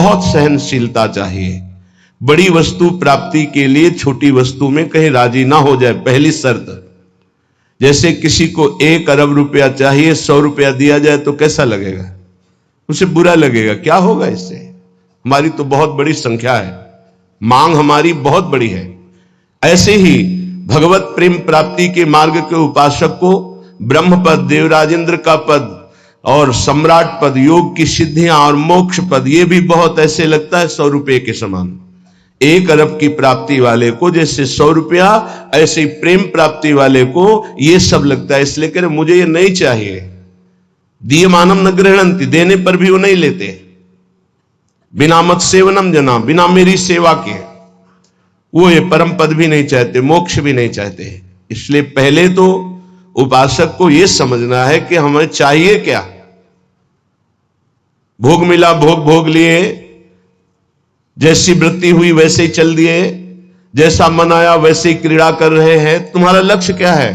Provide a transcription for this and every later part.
बहुत सहनशीलता चाहिए। बड़ी वस्तु प्राप्ति के लिए छोटी वस्तु में कहीं राजी ना हो जाए, पहली शर्त। जैसे किसी को 1 अरब रुपया चाहिए, 100 रुपया दिया जाए तो कैसा लगेगा? उसे बुरा लगेगा। क्या होगा इससे? हमारी तो बहुत बड़ी संख्या है, मांग हमारी बहुत बड़ी है। ऐसे ही भगवत प्रेम प्राप्ति के मार्ग के उपासक को ब्रह्म पद, देवराजेंद्र का पद और सम्राट पद, योग की सिद्धियां और मोक्ष पद, ये भी बहुत ऐसे लगता है 100 रुपये के समान। 1 अरब की प्राप्ति वाले को जैसे 100 रुपया, ऐसे ही प्रेम प्राप्ति वाले को ये सब लगता है। इसलिए कह रहे मुझे ये नहीं चाहिए। दीयमानम न गृह्णन्ति, देने पर भी वो नहीं लेते। बिना मत सेवनम जना, बिना मेरी सेवा के वो ये परम पद भी नहीं चाहते, मोक्ष भी नहीं चाहते। इसलिए पहले तो उपासक को यह समझना है कि हमें चाहिए क्या। भोग मिला, भोग भोग लिए, जैसी वृत्ति हुई वैसे ही चल दिए, जैसा मन आया वैसे ही क्रीड़ा कर रहे हैं। तुम्हारा लक्ष्य क्या है?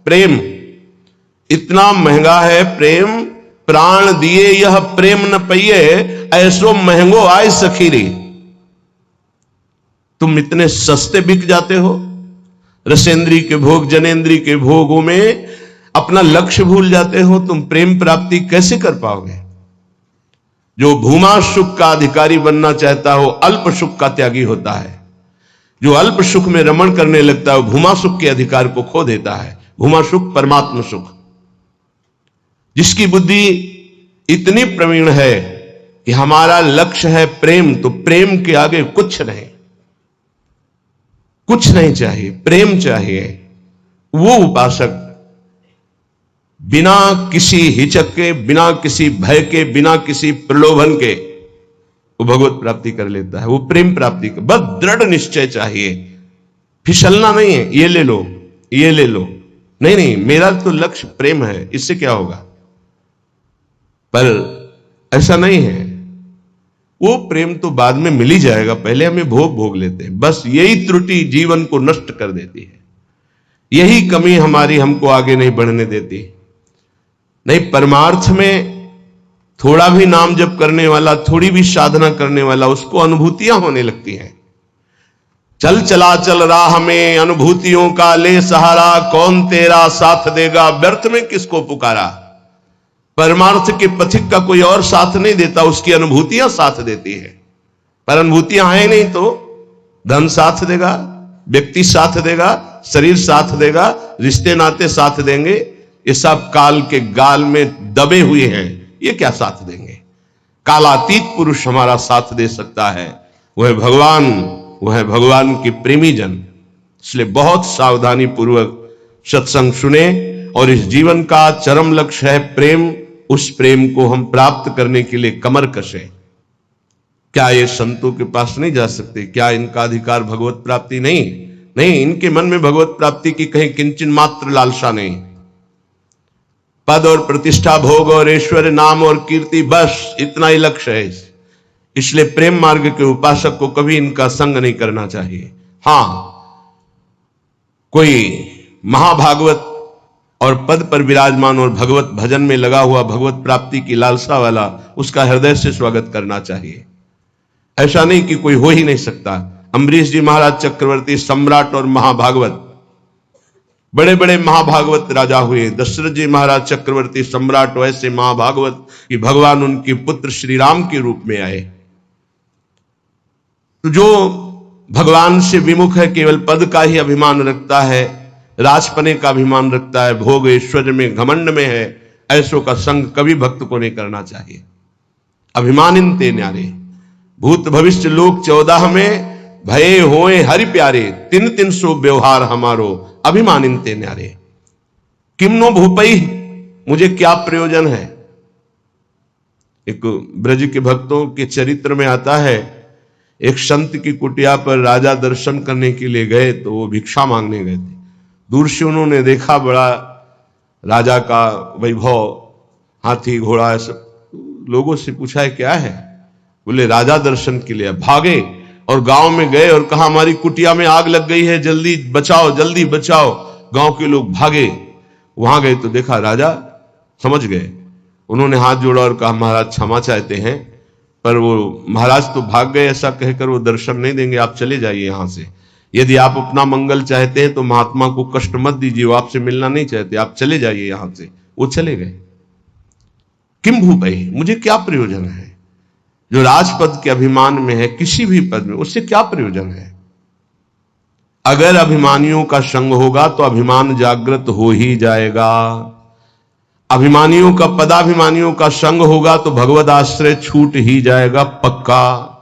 प्रेम। इतना महंगा है प्रेम, प्राण दिए यह प्रेम न पइए, ऐसो महंगो आय सखीरी। तुम इतने सस्ते बिक जाते हो। रसेंद्री के भोग, जनेन्द्री के भोगों में अपना लक्ष्य भूल जाते हो। तुम प्रेम प्राप्ति कैसे कर पाओगे? जो भूमा सुख का अधिकारी बनना चाहता हो, अल्प सुख का त्यागी होता है। जो अल्प सुख में रमण करने लगता है, भूमा सुख के अधिकार को खो देता है। भूमा सुख परमात्म सुख। जिसकी बुद्धि इतनी प्रवीण है कि हमारा लक्ष्य है प्रेम, तो प्रेम के आगे कुछ नहीं, कुछ नहीं चाहिए, प्रेम चाहिए। वो उपासक बिना किसी हिचक के, बिना किसी भय के, बिना किसी प्रलोभन के वो भगवत प्राप्ति कर लेता है। वो प्रेम प्राप्ति का बस दृढ़ निश्चय चाहिए। फिसलना नहीं है, ये ले लो, ये ले लो, नहीं नहीं, मेरा तो लक्ष्य प्रेम है, इससे क्या होगा। पर ऐसा नहीं है। वो प्रेम तो बाद में मिल ही जाएगा, पहले हमें भोग भोग लेते हैं। बस यही त्रुटि जीवन को नष्ट कर देती है। यही कमी हमारी हमको आगे नहीं बढ़ने देती। नहीं, परमार्थ में थोड़ा भी नाम जप करने वाला, थोड़ी भी साधना करने वाला, उसको अनुभूतियां होने लगती हैं। चल चला चल राह में अनुभूतियों का ले सहारा, कौन तेरा साथ देगा, व्यर्थ में किसको पुकारा। परमार्थ के पथिक का कोई और साथ नहीं देता, उसकी अनुभूतियां साथ देती है। पर अनुभूतियां आए नहीं तो धन साथ देगा, व्यक्ति साथ देगा, शरीर साथ देगा, रिश्ते नाते साथ देंगे। ये सब काल के गाल में दबे हुए हैं, ये क्या साथ देंगे। कालातीत पुरुष हमारा साथ दे सकता है, वह भगवान, वह भगवान के प्रेमी जन। इसलिए बहुत सावधानी पूर्वक सत्संग सुने और इस जीवन का चरम लक्ष्य है प्रेम। उस प्रेम को हम प्राप्त करने के लिए कमर कसे। क्या ये संतों के पास नहीं जा सकते? क्या इनका अधिकार भगवत प्राप्ति नहीं? नहीं, इनके मन में भगवत प्राप्ति की कहीं किंचन मात्र लालसा नहीं। पद और प्रतिष्ठा, भोग और ऐश्वर्य, नाम और कीर्ति, बस इतना ही लक्ष्य है। इसलिए प्रेम मार्ग के उपासक को कभी इनका संग नहीं करना चाहिए। हां, कोई महाभागवत और पद पर विराजमान और भगवत भजन में लगा हुआ, भगवत प्राप्ति की लालसा वाला, उसका हृदय से स्वागत करना चाहिए। ऐसा नहीं कि कोई हो ही नहीं सकता। अम्बरीश जी महाराज चक्रवर्ती, सम्राट और महाभागवत, बड़े बड़े महाभागवत राजा हुए। दशरथ जी महाराज चक्रवर्ती, सम्राट, वैसे महाभागवत कि भगवान उनके पुत्र श्री राम के रूप में आए। तो जो भगवान से विमुख है, केवल पद का ही अभिमान रखता है, राजपने का अभिमान रखता है, भोग ऐश्वर्य में घमंड में है, ऐसों का संग कभी भक्त को नहीं करना चाहिए। अभिमानिन ते न्यारे, भूत भविष्य लोक 14 में भये होए हरि प्यारे, 300 व्यवहार हमारो, अभिमानिन ते न्यारे। किमनो भूपई, मुझे क्या प्रयोजन है। एक ब्रज के भक्तों के चरित्र में आता है, एक संत की कुटिया पर राजा दर्शन करने के लिए गए, तो वो भिक्षा मांगने गए थे। दूर से उन्होंने देखा बड़ा राजा का वैभव, हाथी घोड़ा, सब लोगों से पूछा है क्या है। बोले राजा दर्शन के लिए। भागे और गांव में गए और कहा हमारी कुटिया में आग लग गई है, जल्दी बचाओ, जल्दी बचाओ। गांव के लोग भागे, वहां गए तो देखा राजा समझ गए। उन्होंने हाथ जोड़ा और कहा महाराज क्षमा चाहते हैं, पर वो महाराज तो भाग गए, ऐसा कहकर वो दर्शन नहीं देंगे, आप चले जाइए यहां से। यदि आप अपना मंगल चाहते हैं तो महात्मा को कष्ट मत दीजिए, वो आपसे मिलना नहीं चाहते, आप चले जाइए यहां से। वो चले गए। किम भूपई, मुझे क्या प्रयोजन है? जो राजपद के अभिमान में है, किसी भी पद में, उससे क्या प्रयोजन है? अगर अभिमानियों का संग होगा तो अभिमान जागृत हो ही जाएगा। अभिमानियों का, पदाभिमानियों का संग होगा तो भगवद आश्रय छूट ही जाएगा पक्का।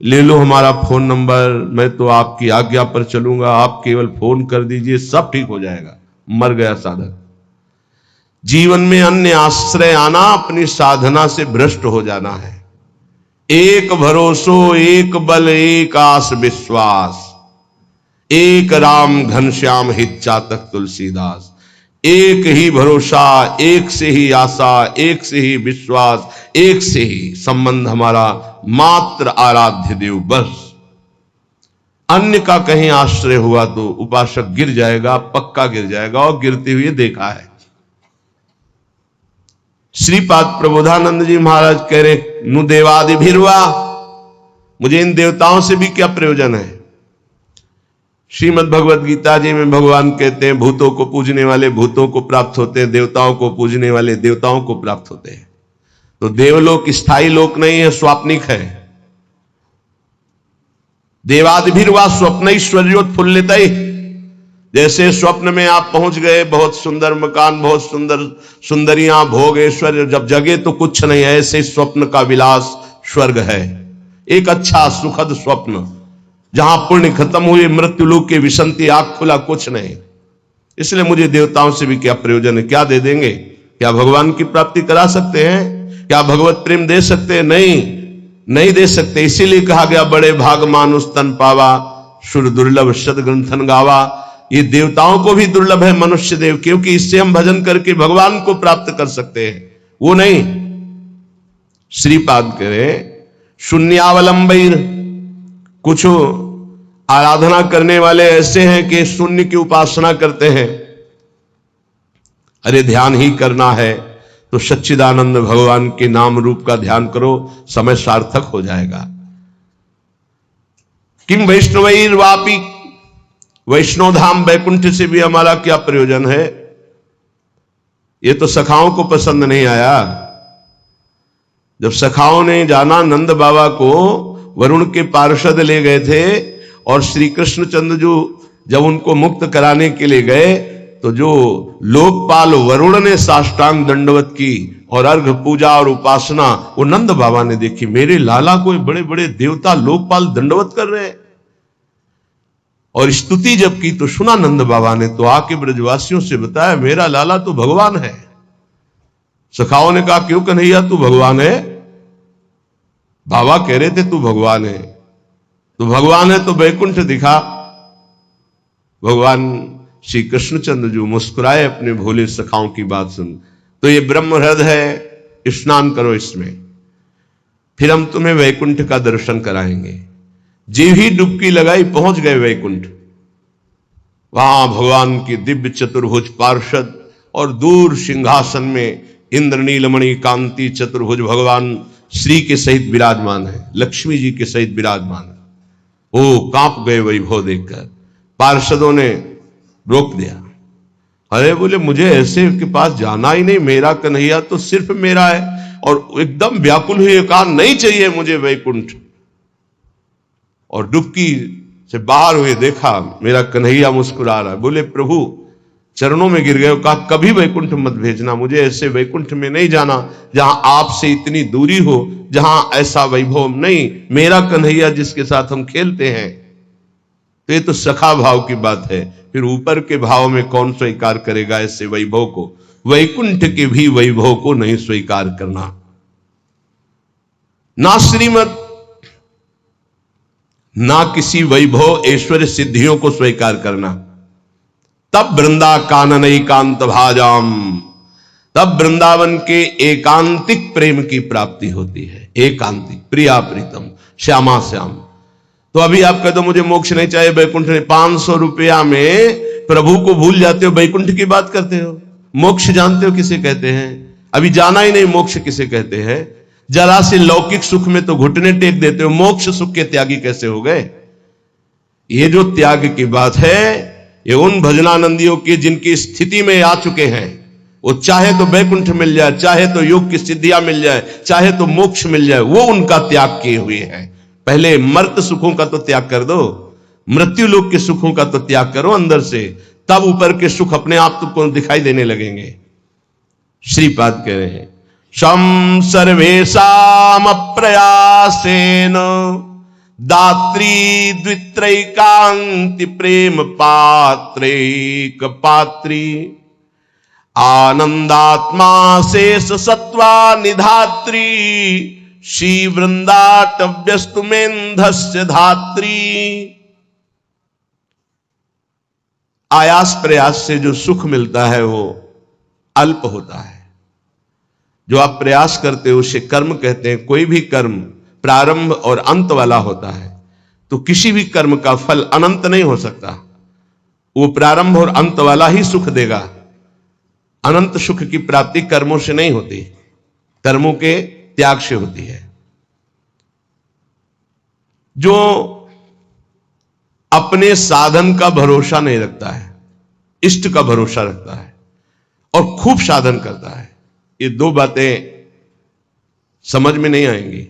ले लो हमारा फोन नंबर, मैं तो आपकी आज्ञा पर चलूंगा, आप केवल फोन कर दीजिए, सब ठीक हो जाएगा। मर गया साधक। जीवन में अन्य आश्रय आना अपनी साधना से भ्रष्ट हो जाना है। एक भरोसो, एक बल, एक आस विश्वास, एक राम घनश्याम हित चातक तुलसीदास। एक ही भरोसा, एक से ही आशा, एक से ही विश्वास, एक से ही संबंध हमारा मात्र आराध्य देव, बस। अन्य का कहीं आश्रय हुआ तो उपासक गिर जाएगा, पक्का गिर जाएगा, और गिरते हुए देखा है। श्रीपाद प्रबोधानंद जी महाराज कह रहे, नु देवादि भिरवा, मुझे इन देवताओं से भी क्या प्रयोजन है? श्रीमद् भगवद गीता जी में भगवान कहते हैं, भूतों को पूजने वाले भूतों को प्राप्त होते हैं, देवताओं को पूजने वाले देवताओं को प्राप्त होते हैं। तो देवलोक स्थायी लोक नहीं है, स्वाप्निक है। देवादिभिर्वा स्वप्नैश्वर्योत्फुल्लितैः, जैसे स्वप्न में आप पहुंच गए, बहुत सुंदर मकान, बहुत सुंदर सुंदरियां, भोग, ऐश्वर्य, जब जगे तो कुछ नहीं है, ऐसे स्वप्न का विलास स्वर्ग है। एक अच्छा सुखद स्वप्न, जहां पुण्य खत्म हुए, मृत्यु लोक के विसंति, आग खुला, कुछ नहीं। इसलिए मुझे देवताओं से भी क्या प्रयोजन है? क्या दे देंगे? क्या भगवान की प्राप्ति करा सकते हैं? क्या भगवत प्रेम दे सकते हैं? नहीं दे सकते। इसीलिए कहा गया, बड़े भाग मानुष तन पावा, सुर दुर्लभ सद ग्रंथन गावा। ये देवताओं को भी दुर्लभ है मनुष्य देव, क्योंकि इससे हम भजन करके भगवान को प्राप्त कर सकते हैं, वो नहीं। श्रीपाद करे, शून्यावलंबीर, कुछ आराधना करने वाले ऐसे हैं कि शून्य की उपासना करते हैं। अरे ध्यान ही करना है तो सच्चिदानंद भगवान के नाम रूप का ध्यान करो, समय सार्थक हो जाएगा। किम वैष्णवैर वापी, वैष्णव धाम वैकुंठ से भी हमारा क्या प्रयोजन है? ये तो सखाओं को पसंद नहीं आया। जब सखाओं ने जाना, नंद बाबा को वरुण के पार्षद ले गए थे, और श्री कृष्णचंद्र जो जब उनको मुक्त कराने के लिए गए, तो जो लोकपाल वरुण ने साष्टांग दंडवत की और अर्घ पूजा और उपासना वो नंद बाबा ने देखी। मेरे लाला को बड़े बड़े देवता लोकपाल दंडवत कर रहे हैं। और स्तुति जब की तो सुना नंद बाबा ने, तो आके ब्रजवासियों से बताया, मेरा लाला तो भगवान है। सखाओं ने कहा, क्यों कन्हैया तू भगवान है? बाबा कह रहे थे तू भगवान है। तो भगवान है तो वैकुंठ दिखा। भगवान श्री कृष्णचंद्र जो मुस्कुराए अपने भोले सखाओं की बात सुन, तो ये ब्रह्म हृदय है, स्नान करो इसमें, फिर हम तुम्हें वैकुंठ का दर्शन कराएंगे। जी ही डुबकी लगाई, पहुंच गए वैकुंठ। वहां भगवान की दिव्य चतुर्भुज पार्षद, और दूर सिंहासन में इंद्र नीलमणि कांति चतुर्भुज भगवान श्री के सहित विराजमान है, लक्ष्मी जी के सहित विराजमान है। वो कांप गए वैभव देखकर। पार्षदों ने रोक दिया। अरे बोले, मुझे ऐसे के पास जाना ही नहीं, मेरा कन्हैया तो सिर्फ मेरा है। और एकदम व्याकुल हुए, कहा नहीं चाहिए मुझे वैकुंठ। और डुबकी से बाहर हुए, देखा मेरा कन्हैया मुस्कुरा रहा है। बोले प्रभु, चरणों में गिर गए, कहा कभी वैकुंठ मत भेजना, मुझे ऐसे वैकुंठ में नहीं जाना जहां आपसे इतनी दूरी हो, जहां ऐसा वैभव नहीं। मेरा कन्हैया जिसके साथ हम खेलते हैं। तो ये तो सखा भाव की बात है, फिर ऊपर के भाव में कौन स्वीकार करेगा ऐसे वैभव को? वैकुंठ के भी वैभव को नहीं स्वीकार करना। ना श्रीमत, ना किसी वैभव ऐश्वर्य सिद्धियों को स्वीकार करना। तब वृंदा कानन एकांत भाजाम, तब वृंदावन के एकांतिक प्रेम की प्राप्ति होती है। एकांतिक, प्रिया प्रीतम, श्यामा श्याम। तो अभी आप कहते हो मुझे मोक्ष नहीं चाहिए, वैकुंठ नहीं। 500 रुपया में प्रभु को भूल जाते हो, वैकुंठ की बात करते हो। मोक्ष जानते हो किसे कहते हैं? अभी जाना ही नहीं, मोक्ष किसे कहते हैं? जरा से लौकिक सुख में तो घुटने टेक देते हो, मोक्ष सुख के त्यागी कैसे हो गए? ये जो त्याग की बात है ये उन भजनानंदियों की जिनकी स्थिति में आ चुके हैं। वो चाहे तो वैकुंठ मिल जाए, चाहे तो योग की सिद्धियां मिल जाए, चाहे तो मोक्ष मिल जाए, वो उनका त्याग किए हुए हैं। पहले मर्त सुखों का तो त्याग कर दो, मृत्यु लोक के सुखों का तो त्याग करो अंदर से, तब ऊपर के सुख अपने आप तुमको दिखाई देने लगेंगे। श्रीपाद कह रहे हैं शम सर्वेशाम अप्रयासेन दात्री द्वित्रैकांति प्रेम पात्रैक पात्री आनंदात्मा शेष सत्वा निधात्री श्री वृंदाटव्यस्तुमेन्धस्य धात्री। आयास प्रयास से जो सुख मिलता है वो अल्प होता है। जो आप प्रयास करते हो उसे कर्म कहते हैं। कोई भी कर्म प्रारंभ और अंत वाला होता है, तो किसी भी कर्म का फल अनंत नहीं हो सकता। वो प्रारंभ और अंत वाला ही सुख देगा। अनंत सुख की प्राप्ति कर्मों से नहीं होती, कर्मों के त्याग से होती है। जो अपने साधन का भरोसा नहीं रखता है, इष्ट का भरोसा रखता है और खूब साधन करता है, ये दो बातें समझ में नहीं आएंगी।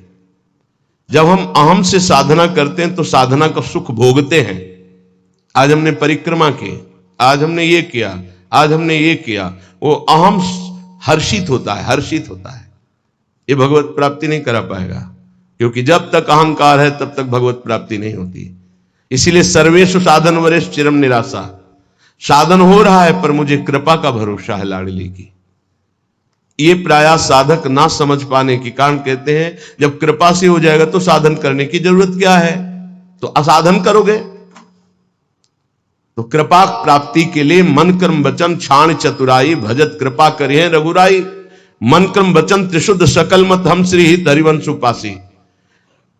जब हम अहम से साधना करते हैं तो साधना का सुख भोगते हैं। आज हमने परिक्रमा की, आज हमने ये किया, आज हमने ये किया, वो अहम हर्षित होता है, हर्षित होता है। ये भगवत प्राप्ति नहीं करा पाएगा, क्योंकि जब तक अहंकार है तब तक भगवत प्राप्ति नहीं होती। इसीलिए सर्वेषु साधन वरेश चिरम निराशा। साधन हो रहा है पर मुझे कृपा का भरोसा है लाडली की। ये प्रायः साधक ना समझ पाने के कारण कहते हैं जब कृपा से हो जाएगा तो साधन करने की जरूरत क्या है, तो असाधन करोगे। तो कृपा प्राप्ति के लिए मन कर्म वचन छाण चतुराई भजत कृपा करिए रघुराई। मन कर्म वचन त्रिशुद्ध सकल मत हम श्री हित हरिवंश उपासी।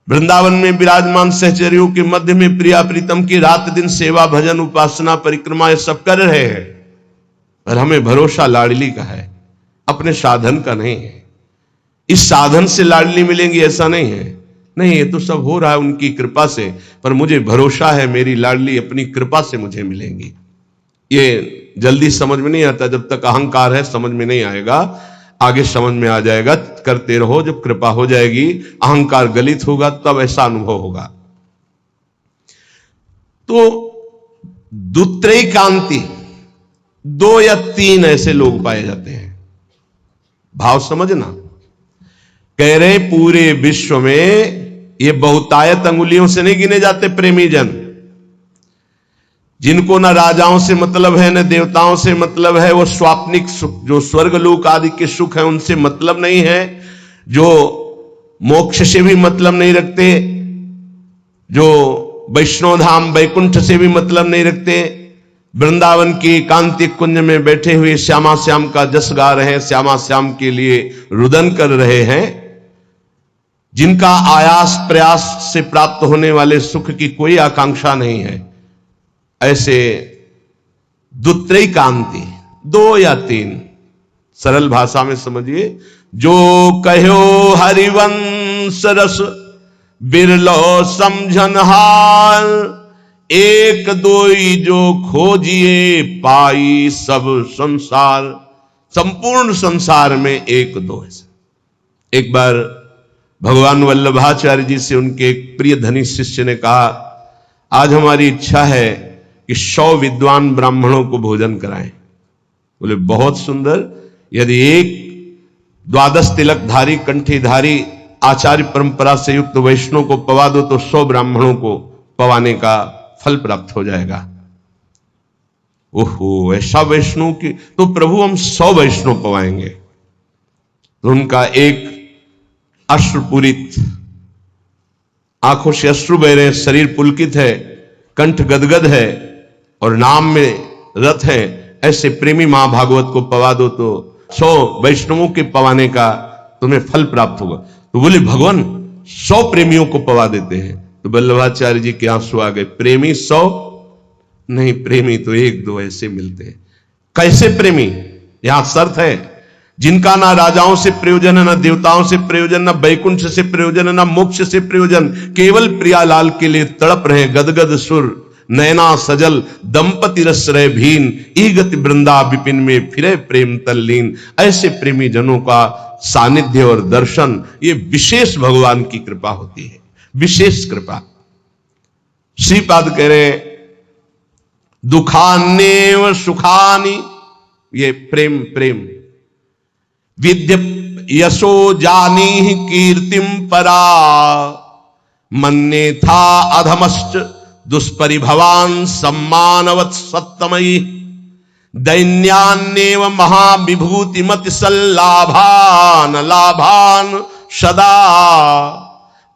वृंदावन में विराजमान सहचर्यों के मध्य में प्रिया प्रीतम की रात दिन सेवा भजन उपासना परिक्रमा ये सब कर रहे हैं, पर हमें भरोसा लाडली का है, अपने साधन का नहीं है। इस साधन से लाडली मिलेंगी ऐसा नहीं है, नहीं, ये तो सब हो रहा है उनकी कृपा से, पर मुझे भरोसा है मेरी लाडली अपनी कृपा से मुझे मिलेंगी। ये जल्दी समझ में नहीं आता, जब तक अहंकार है समझ में नहीं आएगा, आगे समझ में आ जाएगा। करते रहो, जब कृपा हो जाएगी, अहंकार गलित होगा, तब ऐसा अनुभव होगा। तो दुत्रैकांति, 2 या 3 ऐसे लोग पाए जाते हैं। भाव समझना, कह रहे पूरे विश्व में ये बहुतायत अंगुलियों से नहीं गिने जाते प्रेमी जन, जिनको न राजाओं से मतलब है न देवताओं से मतलब है। वो स्वाप्निक सुख, जो स्वर्गलोक आदि के सुख है उनसे मतलब नहीं है, जो मोक्ष से भी मतलब नहीं रखते, जो वैष्णो धाम वैकुंठ से भी मतलब नहीं रखते, वृंदावन के एकांतिक कुंज में बैठे हुए श्यामा श्याम का जस गा रहे हैं, श्यामा श्याम के लिए रुदन कर रहे हैं, जिनका आयास प्रयास से प्राप्त होने वाले सुख की कोई आकांक्षा नहीं है, ऐसे दुत्रैकांति, 2 या 3, सरल भाषा में समझिए, जो कहो हरिवंश रस बिरलो समझन हाल, एक दोई जो खोजिए पाई सब संसार। संपूर्ण संसार में एक दो है। एक बार भगवान वल्लभाचार्य जी से उनके एक प्रिय धनी शिष्य ने कहा, आज हमारी इच्छा है कि 100 विद्वान ब्राह्मणों को भोजन कराएं। बोले बहुत सुंदर, यदि एक 12 तिलकधारी कंठीधारी आचार्य परंपरा से युक्त वैष्णव को पवा दो तो 100 ब्राह्मणों को पवाने का फल प्राप्त हो जाएगा। ओहो, ऐसा वैष्णव की, तो प्रभु हम 100 वैष्णव पवाएंगे। तो उनका एक अश्रुपूरित, आंखों से अश्रु बह रहे हैं, शरीर पुलकित है, कंठ गदगद है और नाम में रत है, ऐसे प्रेमी महाभागवत को पवा दो तो 100 वैष्णवों के पवाने का तुम्हें फल प्राप्त होगा। तो बोले भगवान 100 प्रेमियों को पवा देते हैं। तो वल्लभाचार्य जी के आंसू आ गए, प्रेमी 100 नहीं, प्रेमी तो 1-2 ऐसे मिलते हैं। कैसे प्रेमी? यहां शर्त है, जिनका ना राजाओं से प्रयोजन है, ना देवताओं से प्रयोजन, ना वैकुंठ से प्रयोजन है, ना मोक्ष से प्रयोजन, केवल प्रियालाल के लिए तड़प रहे गदगद सुर, नैना सजल दंपति रस रहे भीन, ई गति वृंदा विपिन में फिरे प्रेम तल्लीन। ऐसे प्रेमी जनों का सानिध्य और दर्शन, ये विशेष भगवान की कृपा होती है, विशेष कृपा। श्रीपाद कह रहे दुखान्येव सुखानि, ये प्रेम प्रेम। विद्य यशो जानी कीर्तिम परा, मन्ये था अधमश्च दुष्परिभवान सम्मानवत् सत्तमयी, दैन्यान्येव महाविभूतिमति सल्लाभान लाभान सदा,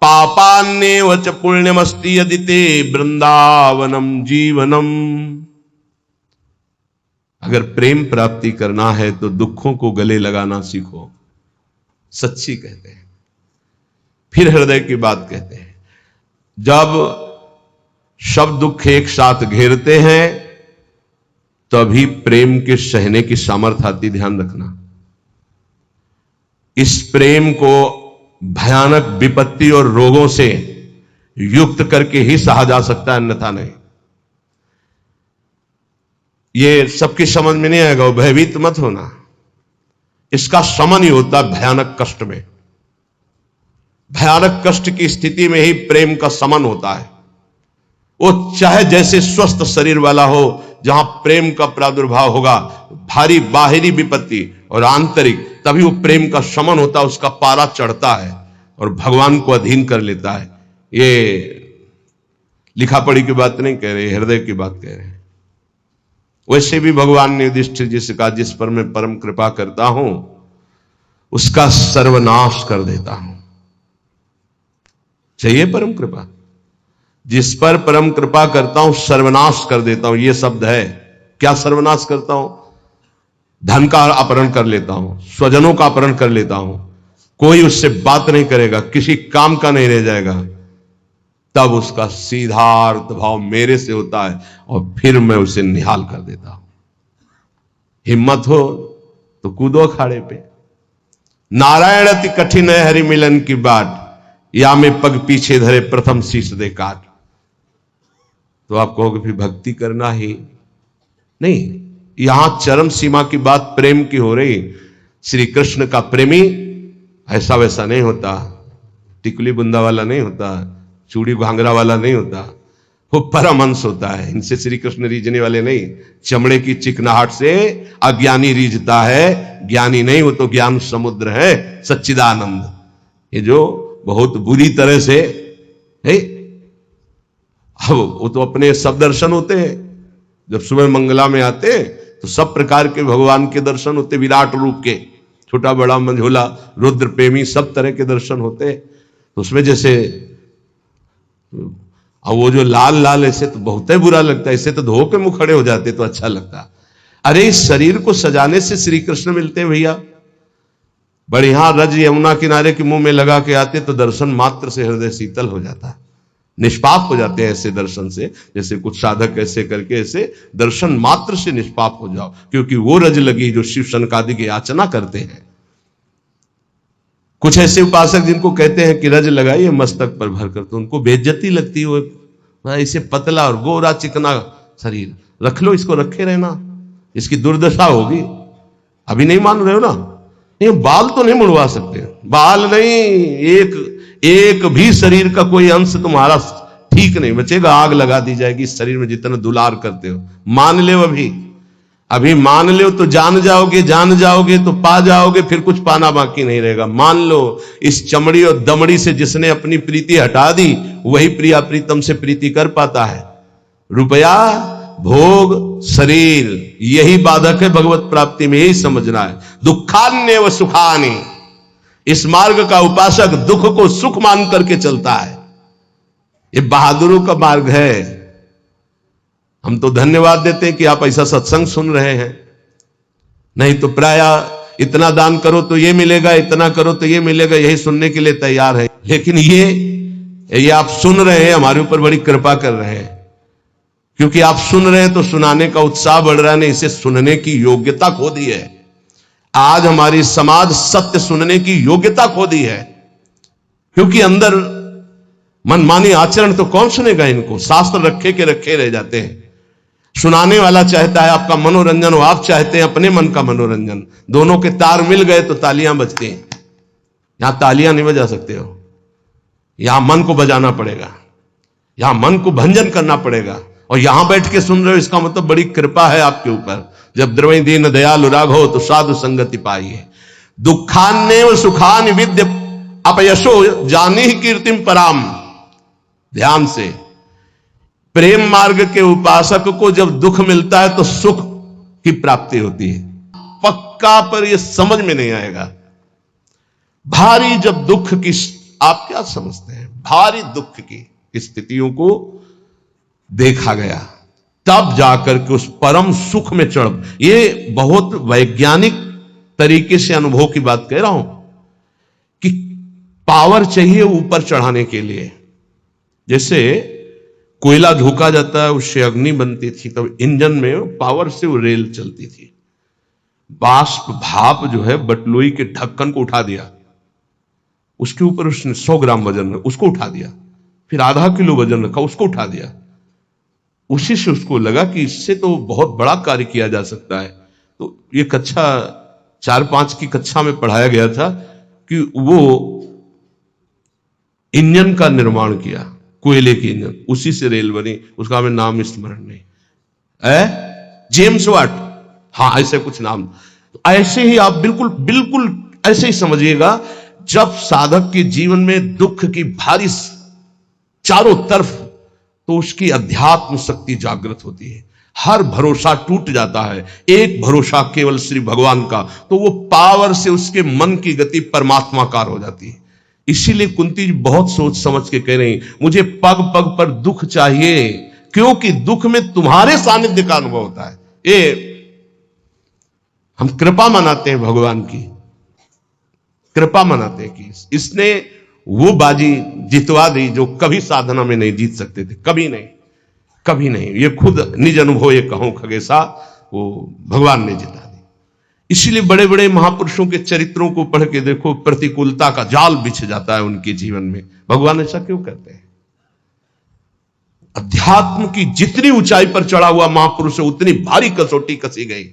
पापान्येव च पुण्यमस्ति यदि ते वृंदावनम जीवनम। अगर प्रेम प्राप्ति करना है तो दुखों को गले लगाना सीखो, सच्ची कहते हैं। फिर हृदय की बात कहते हैं, जब सब दुख एक साथ घेरते हैं तभी प्रेम के सहने की सामर्थ्य आती, ध्यान रखना। इस प्रेम को भयानक विपत्ति और रोगों से युक्त करके ही सहा जा सकता है, अन्यथा नहीं। ये सबकी समझ में नहीं आएगा, भयभीत मत होना। इसका शमन ही होता है भयानक कष्ट में। भयानक कष्ट की स्थिति में ही प्रेम का शमन होता है। वो चाहे जैसे स्वस्थ शरीर वाला हो, जहां प्रेम का प्रादुर्भाव होगा, भारी बाहरी विपत्ति और आंतरिक, तभी वो प्रेम का शमन होता है, उसका पारा चढ़ता है और भगवान को अधीन कर लेता है। ये लिखा पढ़ी की बात नहीं कह रहे, हृदय की बात कह रहे हैं। वैसे भी भगवान ने युधिष्ठिर जी से कहा, जिस पर मैं परम कृपा करता हूं उसका सर्वनाश कर देता हूं। चाहिए परम कृपा? जिस पर परम कृपा करता हूं सर्वनाश कर देता हूं, यह शब्द है। क्या सर्वनाश करता हूं? धन का अपहरण कर लेता हूं, स्वजनों का अपहरण कर लेता हूं, कोई उससे बात नहीं करेगा, किसी काम का नहीं रह जाएगा। तब उसका सीधा अर्थ भाव मेरे से होता है और फिर मैं उसे निहाल कर देता हूं। हिम्मत हो तो कूदो अखाड़े पे। नारायण अति कठिन है हरि मिलन की बाट, या में पग पीछे धरे प्रथम शीश दे काट। तो आप कहोगे फिर भक्ति करना ही नहीं। यहां चरम सीमा की बात प्रेम की हो रही। श्री कृष्ण का प्रेमी ऐसा वैसा नहीं होता, टिकुली बुंदा वाला नहीं होता, चूड़ी घांगरा वाला नहीं होता, वो परमहंस होता है। इनसे श्री कृष्ण रीझने वाले नहीं। चमड़े की चिकनाहट से अज्ञानी रीझता है, ज्ञानी नहीं, वो तो ज्ञान समुद्र है, सच्चिदानंद। ये जो बहुत बुरी तरह से है, वो तो अपने सब दर्शन होते हैं। जब सुबह मंगला में आते तो सब प्रकार के भगवान के दर्शन होते, विराट रूप के, छोटा बड़ा मंझोला रुद्र प्रेमी सब तरह के दर्शन होते। तो उसमें जैसे अब वो जो लाल लाल ऐसे तो बहुत ही बुरा लगता है, ऐसे तो धो के मुंह खड़े हो जाते तो अच्छा लगता। अरे इस शरीर को सजाने से श्री कृष्ण मिलते हैं भैया। बढ़िया रज यमुना किनारे के मुंह में लगा के आते तो दर्शन मात्र से हृदय शीतल हो जाता, निष्पाप हो जाते हैं ऐसे दर्शन से। जैसे कुछ साधक ऐसे करके ऐसे दर्शन मात्र से निष्पाप हो जाओ, क्योंकि वो रज लगी जो शिव शनकादि की याचना करते हैं। कुछ ऐसे उपासक जिनको कहते हैं कि रज लगाइए मस्तक पर भरकर, तो उनको बेइज्जती लगती है। ऐसे पतला और गोरा चिकना शरीर रख लो, इसको रखे रहना, इसकी दुर्दशा होगी। अभी नहीं मान रहे हो ना? नहीं, बाल तो नहीं मुड़वा सकते, बाल नहीं, एक भी शरीर का कोई अंश तुम्हारा ठीक नहीं बचेगा, आग लगा दी जाएगी इस शरीर में जितना दुलार करते हो। मान ले, अभी मान लो तो जान जाओगे तो पा जाओगे, फिर कुछ पाना बाकी नहीं रहेगा। मान लो इस चमड़ी और दमड़ी से जिसने अपनी प्रीति हटा दी, वही प्रिया प्रीतम से प्रीति कर पाता है। रुपया, भोग, शरीर, यही बाधक है भगवत प्राप्ति में, यही समझना है। दुखान्य व सुखानि, इस मार्ग का उपासक दुख को सुख मान करके चलता है। ये बहादुरों का मार्ग है। हम तो धन्यवाद देते हैं कि आप ऐसा सत्संग सुन रहे हैं, नहीं तो प्राय इतना दान करो तो ये मिलेगा, इतना करो तो ये मिलेगा, यही सुनने के लिए तैयार है। लेकिन ये आप सुन रहे हैं, हमारे ऊपर बड़ी कृपा कर रहे हैं, क्योंकि आप सुन रहे हैं तो सुनाने का उत्साह बढ़ रहा है, नहीं इसे सुनने की योग्यता खो दी है। आज हमारी समाज सत्य सुनने की योग्यता खो दी है, क्योंकि अंदर मनमानी आचरण तो कौन सुनेगा इनको। शास्त्र रखे के रखे रह जाते हैं। सुनाने वाला चाहता है आपका मनोरंजन और आप चाहते हैं अपने मन का मनोरंजन। दोनों के तार मिल गए तो तालियां बजती हैं। यहां तालियां नहीं बजा सकते हो, यहां मन को बजाना पड़ेगा, यहां मन को भंजन करना पड़ेगा। और यहां बैठ के सुन रहे हो, इसका मतलब बड़ी कृपा है आपके ऊपर। जब द्रवई दीन दयालु राघो तो साधु संगति पाइए। दुखान्नेव सुखान विद्य अपयशो जानी ही कीर्तिम पराम। ध्यान से, प्रेम मार्ग के उपासक को जब दुख मिलता है तो सुख की प्राप्ति होती है पक्का, पर यह समझ में नहीं आएगा। भारी जब दुख की, आप क्या समझते हैं, भारी दुख की स्थितियों को देखा गया, तब जाकर के उस परम सुख में चढ़। ये बहुत वैज्ञानिक तरीके से अनुभव की बात कह रहा हूं कि पावर चाहिए ऊपर चढ़ाने के लिए। जैसे कोयला झोंका जाता है, उससे अग्नि बनती थी, तब इंजन में पावर से वो रेल चलती थी। बाष्प भाप जो है बटलोई के ढक्कन को उठा दिया, उसके ऊपर उसने 100 ग्राम वजन रखा, उसको उठा दिया, फिर आधा किलो वजन रखा, उसको उठा दिया। उसी से उसको लगा कि इससे तो बहुत बड़ा कार्य किया जा सकता है। तो ये कक्षा 4-5 की कक्षा में पढ़ाया गया था कि वो इंजन का निर्माण किया, कोयले की इंजन, उसी से रेल बनी। उसका हमें नाम स्मरण नहीं है, जेम्स वाट, हाँ ऐसे कुछ नाम। तो ऐसे ही आप बिल्कुल बिल्कुल ऐसे ही समझिएगा। जब साधक के जीवन में दुख की भारी चारों तरफ, तो उसकी अध्यात्म शक्ति जागृत होती है, हर भरोसा टूट जाता है। एक भरोसा केवल श्री भगवान का, तो वो पावर से उसके मन की गति परमात्माकार हो जाती है। इसीलिए कुंती जी बहुत सोच समझ के कह रही, मुझे पग पग पर दुख चाहिए, क्योंकि दुख में तुम्हारे सानिध्य का अनुभव होता है। ये हम कृपा मनाते हैं, भगवान की कृपा मनाते हैं कि इसने वो बाजी जितवा दी जो कभी साधना में नहीं जीत सकते थे, कभी नहीं, कभी नहीं। ये खुद निज अनुभव ये कहूं खगेशा, वो भगवान ने जिता दी। इसीलिए बड़े बड़े महापुरुषों के चरित्रों को पढ़ के देखो, प्रतिकूलता का जाल बिछ जाता है उनके जीवन में। भगवान ऐसा क्यों करते हैं? अध्यात्म की जितनी ऊंचाई पर चढ़ा हुआ महापुरुष है, उतनी भारी कसौटी कसी गई।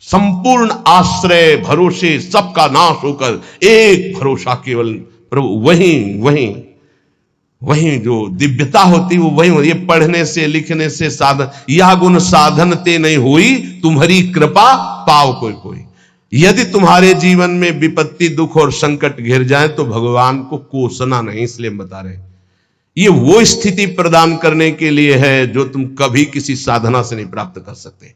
संपूर्ण आश्रय भरोसे सबका नाश होकर एक भरोसा केवल प्रभु, वहीं जो दिव्यता होती वो वहीं होती। ये पढ़ने से लिखने से साधन, यह गुण साधन ते नहीं हुई, तुम्हारी कृपा पाओ कोई कोई। यदि तुम्हारे जीवन में विपत्ति दुख और संकट घिर जाए तो भगवान को कोसना नहीं, इसलिए बता रहे ये वो स्थिति प्रदान करने के लिए है जो तुम कभी किसी साधना से नहीं प्राप्त कर सकते।